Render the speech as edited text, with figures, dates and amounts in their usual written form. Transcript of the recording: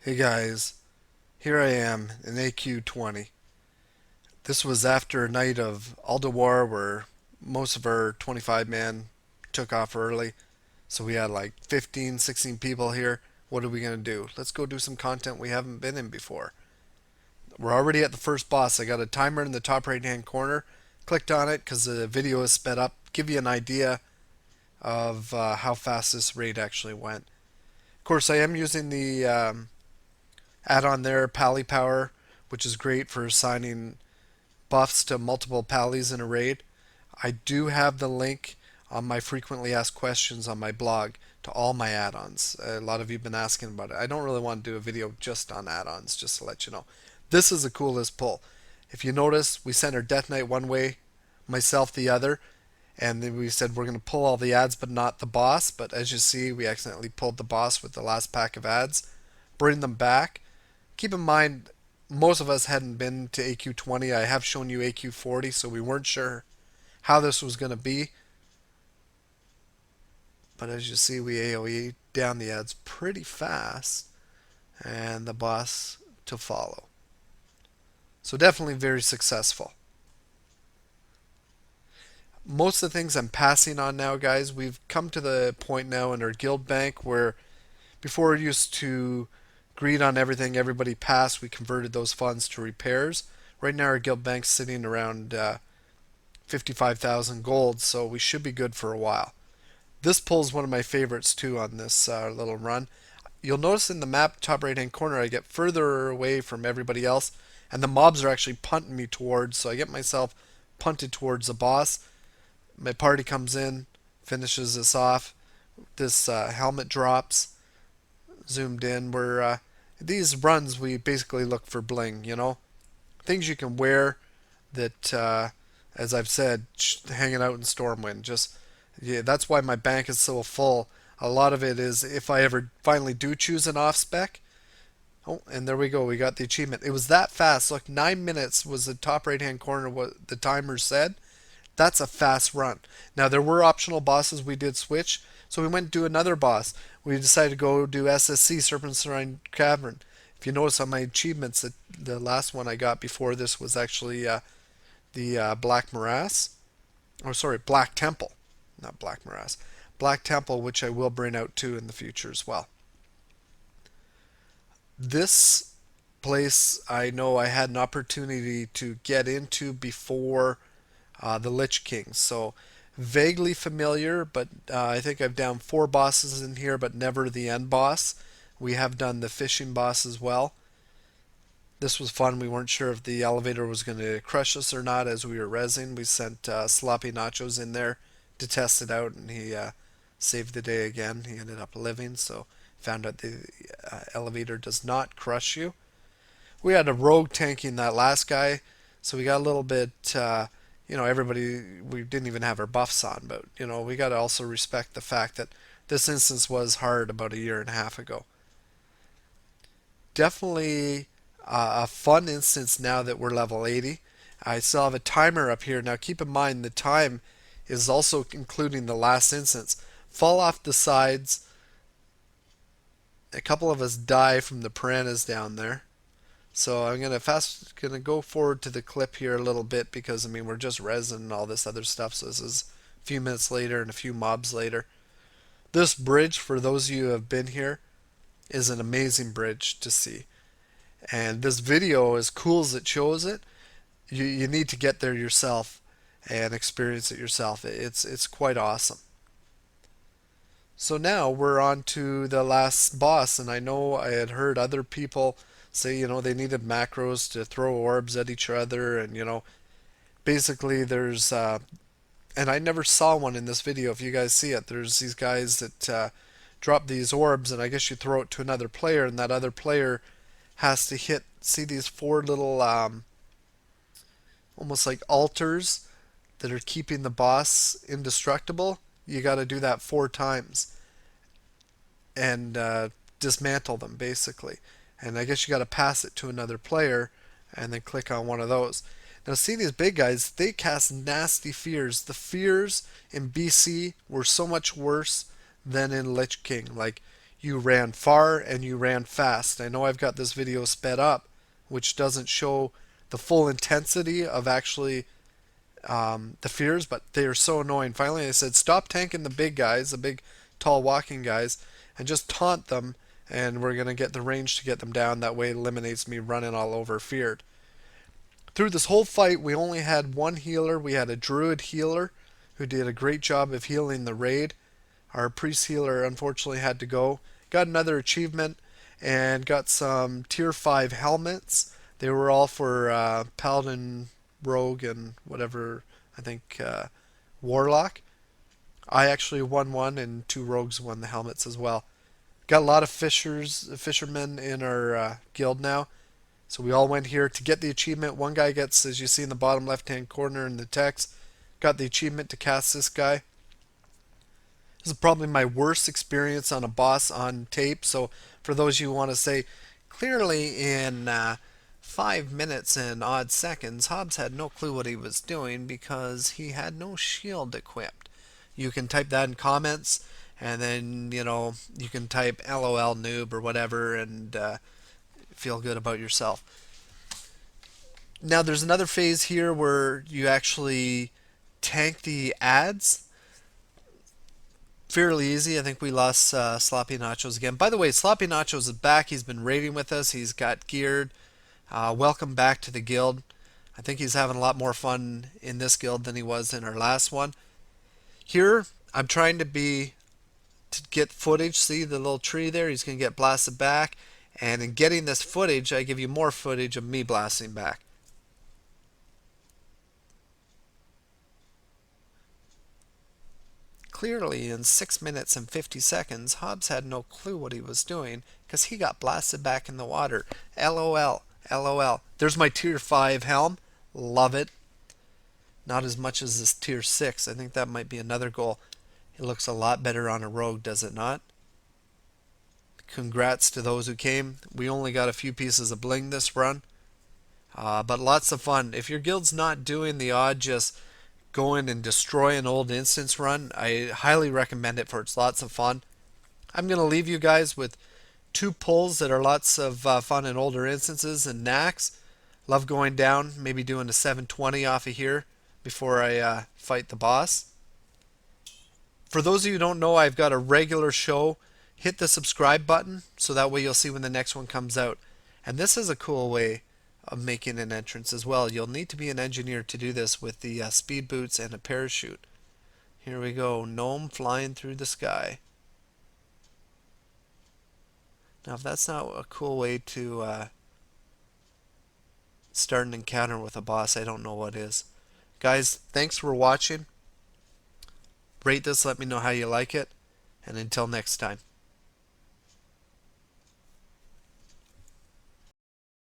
Hey guys, here I am in AQ20. This was after a night of Hardwar where most of our 25 man took off early. So we had like 15, 16 people here. What are we going to do? Let's go do some content we haven't been in before. We're already at the first boss. I got a timer in the top right hand corner. Clicked on it because the video is sped up. Give you an idea of how fast this raid actually went. Of course, I am using the add-on there, Pally Power, which is great for assigning buffs to multiple Pallies in a raid. I do have the link on my frequently asked questions on my blog to all my add-ons. A lot of you have been asking about it. I don't really want to do a video just on add-ons, just to let you know. This is the coolest pull. If you notice, we sent our Death Knight one way, myself the other, and then we said we're going to pull all the ads but not the boss. But as you see, we accidentally pulled the boss with the last pack of ads. Bring them back. Keep in mind, most of us hadn't been to AQ20. I have shown you AQ40, so we weren't sure how this was going to be. But as you see, we AoE down the ads pretty fast, and the boss to follow. So definitely very successful. Most of the things I'm passing on now, guys, we've come to the point now in our guild bank where before we used to agreed on everything, everybody passed, we converted those funds to repairs. Right now our guild bank's sitting around 55,000 gold, so we should be good for a while. This pull's one of my favorites too on this little run. You'll notice in the map top right hand corner I get further away from everybody else, and the mobs are actually punting me towards, so I get myself punted towards the boss. My party comes in, finishes this off. This helmet drops. Zoomed in. These runs we basically look for bling, things you can wear that, as I've said, hanging out in Stormwind. Just yeah, that's why my bank is so full. A lot of it is if I ever finally do choose an off spec. Oh, and there we go. We got the achievement. It was that fast. Look, 9 minutes was the top right hand corner what the timer said. That's a fast run. Now, there were optional bosses we did switch, so we went to do another boss. We decided to go do SSC, Serpent's Shrine Cavern. If you notice on my achievements, the last one I got before this was actually the Black Morass. Oh, sorry, Black Temple. Not Black Morass. Black Temple, which I will bring out too in the future as well. This place I know I had an opportunity to get into before the Lich King. So vaguely familiar, but I think I've done 4 bosses in here, but never the end boss. We have done the fishing boss as well. This was fun. We weren't sure if the elevator was going to crush us or not as we were rezzing. We sent Sloppy Nachos in there to test it out, and he saved the day again. He ended up living, so found out the elevator does not crush you. We had a rogue tanking that last guy, so we got a little bit everybody, we didn't even have our buffs on, but, we got to also respect the fact that this instance was hard about a year and a half ago. Definitely a fun instance now that we're level 80. I still have a timer up here. Now, keep in mind, the time is also including the last instance. Fall off the sides. A couple of us die from the piranhas down there. So I'm gonna go forward to the clip here a little bit because we're just resin and all this other stuff. So this is a few minutes later and a few mobs later. This bridge, for those of you who have been here, is an amazing bridge to see. And this video, as cool as it shows it, you need to get there yourself and experience it yourself. It's quite awesome. So now we're on to the last boss, and I know I had heard other people say, they needed macros to throw orbs at each other, and, basically there's, and I never saw one in this video, if you guys see it, there's these guys that drop these orbs, and I guess you throw it to another player, and that other player has to hit, see these 4 little, almost like altars that are keeping the boss indestructible. You got to do that 4 times and dismantle them, basically. And I guess you got to pass it to another player and then click on one of those. Now, see these big guys, they cast nasty fears. The fears in BC were so much worse than in Lich King. Like, you ran far and you ran fast. I know I've got this video sped up, which doesn't show the full intensity of actually the fears, but they are so annoying. Finally, I said, stop tanking the big guys, the big, tall, walking guys, and just taunt them, and we're going to get the range to get them down. That way it eliminates me running all over feared. Through this whole fight, we only had one healer. We had a druid healer who did a great job of healing the raid. Our priest healer unfortunately had to go. Got another achievement and got some tier 5 helmets. They were all for Pldin, Rogue, and whatever, I think Warlock. I actually won one, and 2 rogues won the helmets as well. Got a lot of fishermen in our guild now. So we all went here to get the achievement. One guy gets, as you see in the bottom left-hand corner in the text, got the achievement to cast this guy. This is probably my worst experience on a boss on tape. So for those you who want to say, clearly in 5 minutes and odd seconds, Hobbs had no clue what he was doing because he had no shield equipped. You can type that in comments, and then, you can type LOL noob or whatever, and feel good about yourself. Now there's another phase here where you actually tank the ads. Fairly easy. I think we lost Sloppy Nachos again. By the way, Sloppy Nachos is back. He's been raiding with us. He's got geared. Welcome back to the guild. I think he's having a lot more fun in this guild than he was in our last one. Here, I'm trying to get footage. See the little tree there? He's going to get blasted back. And in getting this footage, I give you more footage of me blasting back. Clearly, in 6 minutes and 50 seconds, Hobbs had no clue what he was doing because he got blasted back in the water. LOL. LOL. There's my tier 5 helm. Love it. Not as much as this tier 6. I think that might be another goal. It looks a lot better on a rogue, does it not? Congrats to those who came. We only got a few pieces of bling this run. But lots of fun. If your guild's not doing the odd just go in and destroy an old instance run, I highly recommend it, for it's lots of fun. I'm going to leave you guys with 2 pulls that are lots of fun in older instances and knacks. Love going down, maybe doing a 720 off of here before I fight the boss. For those of you who don't know, I've got a regular show. Hit the subscribe button so that way you'll see when the next one comes out. And this is a cool way of making an entrance as well. You'll need to be an engineer to do this with the speed boots and a parachute. Here we go, gnome flying through the sky. Now if that's not a cool way to start an encounter with a boss, I don't know what is. Guys, thanks for watching. Rate this, let me know how you like it, and until next time.